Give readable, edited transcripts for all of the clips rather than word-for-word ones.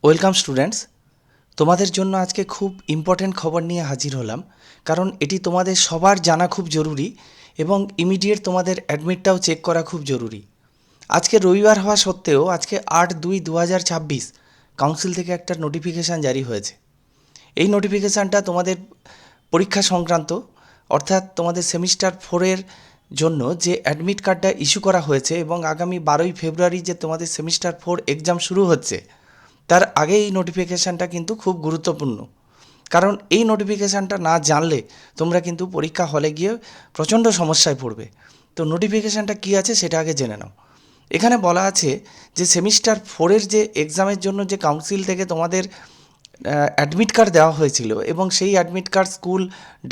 Welcome students, তোমাদের জন্য আজকে খুব ইম্পর্ট্যান্ট খবর নিয়ে হাজির হলাম, কারণ এটি তোমাদের সবার জানা খুব জরুরি এবং ইমিডিয়েট তোমাদের অ্যাডমিটটাও চেক করা খুব জরুরি। আজকে রবিবার হওয়া সত্ত্বেও আজকে 8/2/2026 কাউন্সিল থেকে একটা নোটিফিকেশান জারি হয়েছে। এই নোটিফিকেশানটা তোমাদের পরীক্ষা সংক্রান্ত, অর্থাৎ তোমাদের সেমিস্টার 4-এর জন্য যে অ্যাডমিট কার্ডটা ইস্যু করা হয়েছে এবং আগামী 12ই ফেব্রুয়ারি যে তোমাদের সেমিস্টার 4 এক্সাম শুরু হচ্ছে, তার আগে এই নোটিফিকেশানটা কিন্তু খুব গুরুত্বপূর্ণ। কারণ এই নোটিফিকেশানটা না জানলে তোমরা কিন্তু পরীক্ষা হলে গিয়ে প্রচণ্ড সমস্যায় পড়বে। তো নোটিফিকেশানটা কী আছে সেটা আগে জেনে নাও। এখানে বলা আছে যে সেমিস্টার 4-এর যে এক্সামের জন্য যে কাউন্সিল থেকে তোমাদের অ্যাডমিট কার্ড দেওয়া হয়েছিল এবং সেই অ্যাডমিট কার্ড স্কুল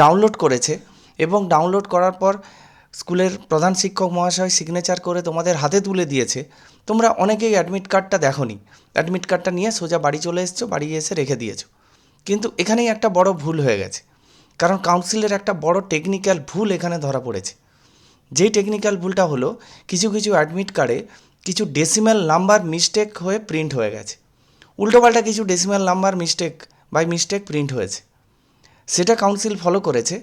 ডাউনলোড করেছে এবং ডাউনলোড করার পর স্কুলের প্রধান শিক্ষক মহাশয় সিগনেচার করে তোমাদের হাতে তুলে দিয়েছে। তোমরা অনেকেই অ্যাডমিট কার্ডটা দেখোনি, অ্যাডমিট কার্ডটা নিয়ে সোজা বাড়ি চলে এসেছো, বাড়ি এসে রেখে দিয়েছো। কিন্তু এখানেই একটা বড় ভুল হয়ে গেছে, কারণ কাউন্সিলের একটা বড় টেকনিক্যাল ভুল এখানে ধরা পড়েছে। যেই টেকনিক্যাল ভুলটা হলো, কিছু কিছু অ্যাডমিট কার্ডে কিছু ডেসিমাল নাম্বার মিস্টেক হয়ে প্রিন্ট হয়ে গেছে, উল্টোপাল্টা কিছু ডেসিমাল নাম্বার মিস্টেক প্রিন্ট হয়েছে। সেটা কাউন্সিল ফলো করেছে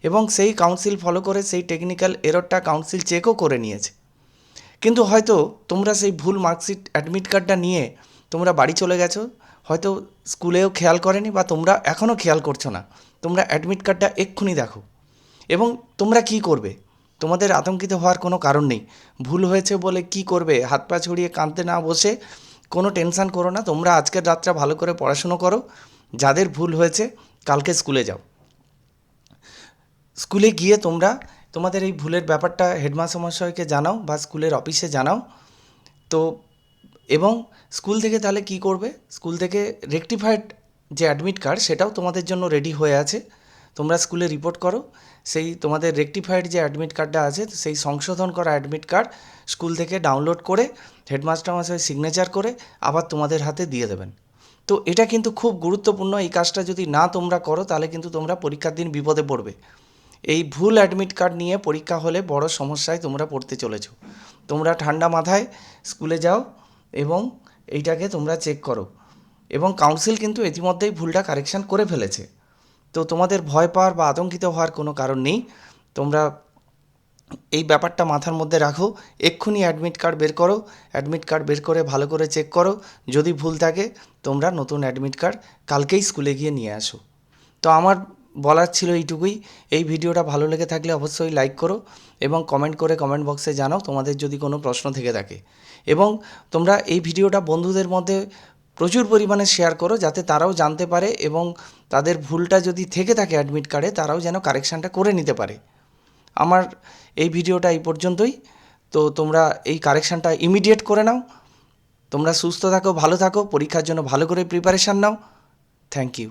এবং সেই কাউন্সিল ফলো করে সেই টেকনিক্যাল এররটা কাউন্সিল চেকও করে নিয়েছে। কিন্তু হয়তো তোমরা সেই ভুল মার্কশিট অ্যাডমিট কার্ডটা নিয়ে তোমরা বাড়ি চলে গেছো, হয়তো স্কুলেও খেয়াল করেনি বা তোমরা এখনও খেয়াল করছো না। তোমরা অ্যাডমিট কার্ডটা এক্ষুনি দেখো এবং তোমরা কি করবে, তোমাদের আতঙ্কিত হওয়ার কোনো কারণ নেই। ভুল হয়েছে বলে কি করবে, হাত পা ছড়িয়ে কাঁদতে না বসে কোনো টেনশান করো না। তোমরা আজকের রাতটা ভালো করে পড়াশুনো করো, যাদের ভুল হয়েছে কালকে স্কুলে যাও। স্কুলে গিয়ে তোমরা তোমাদের এই ভুলের ব্যাপারটা হেডমাস্টার মহাশয়কে জানাও বা স্কুলের অফিসে জানাও। তো এবং স্কুল থেকে তাহলে কি করবে, স্কুল থেকে রেকটিফাইড যে অ্যাডমিট কার্ড সেটাও তোমাদের জন্য রেডি হয়ে আছে। তোমরা স্কুলে রিপোর্ট করো, সেই তোমাদের রেকটিফাইড যে অ্যাডমিট কার্ডটা আছে সেই সংশোধন করা অ্যাডমিট কার্ড স্কুল থেকে ডাউনলোড করে হেডমাস্টার মহাশয় সিগনেচার করে আবার তোমাদের হাতে দিয়ে দেবেন। তো এটা কিন্তু খুব গুরুত্বপূর্ণ। এই কাজটা যদি না তোমরা করো তাহলে কিন্তু তোমরা পরীক্ষার দিন বিপদে পড়বে। এই ভুল অ্যাডমিট কার্ড নিয়ে পরীক্ষা হলে বড় সমস্যায় তোমরা পড়তে চলেছো। তোমরা ঠান্ডা মাথায় স্কুলে যাও এবং এইটাকে তোমরা চেক করো। এবং কাউন্সিল কিন্তু ইতিমধ্যেই ভুলটা কারেকশান করে ফেলেছে। তো তোমাদের ভয় পাওয়ার বা আতঙ্কিত হওয়ার কোনো কারণ নেই। তোমরা এই ব্যাপারটা মাথার মধ্যে রাখো, এক্ষুনি অ্যাডমিট কার্ড বের করো, অ্যাডমিট কার্ড বের করে ভালো করে চেক করো। যদি ভুল থাকে তোমরা নতুন অ্যাডমিট কার্ড কালকেই স্কুলে গিয়ে নিয়ে আসো। তো আমার বলার ছিল এইটুকুই। এই ভিডিওটা ভালো লেগে থাকলে অবশ্যই লাইক করো এবং কমেন্ট করে কমেন্ট বক্সে জানাও তোমাদের যদি কোনো প্রশ্ন থেকে থাকে। এবং তোমরা এই ভিডিওটা বন্ধুদের মধ্যে প্রচুর পরিমাণে শেয়ার করো, যাতে তারাও জানতে পারে এবং তাদের ভুলটা যদি থেকে থাকে অ্যাডমিট কার্ডে তারাও যেন কারেকশানটা করে নিতে পারে। আমার এই ভিডিওটা এই পর্যন্তই। তো তোমরা এই কারেকশানটা ইমিডিয়েট করে নাও। তোমরা সুস্থ থাকো, ভালো থাকো, পরীক্ষার জন্য ভালো করে প্রিপারেশান নাও। Thank you.